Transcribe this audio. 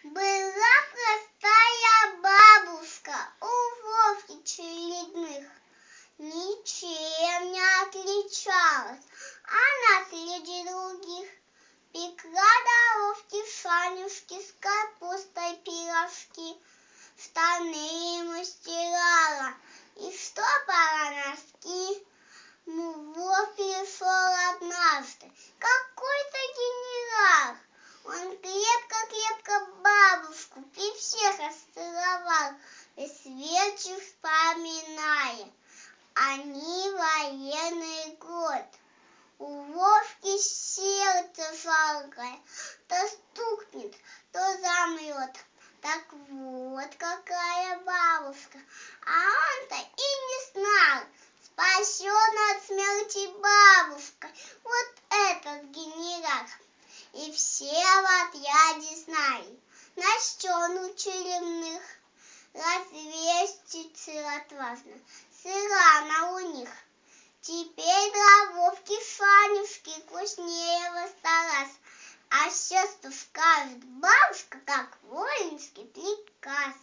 Была простая бабушка у Вовки очередных, ничем не отличалась она среди других. Пекла до Вовки шанюшки, с капустой пирожки, штаны ему стирала и штопала носки. Вовк пришел однажды какой-то генерал. Он крепко-крепко бабушку при всех расцеловал, весь вечер вспоминая они военный год. У Вовки сердце жалкое, то стукнет, то замрет. Так вот какая бабушка, а он-то и не знал, спасен от смерти бабушкой вот этот генерал. И все в отряде знали, на что он у тюремных развестится отважно, сыра она у них. Теперь для Вовки шанюшки вкуснее во 100 раз, а все, что скажет бабушка, как воинский приказ.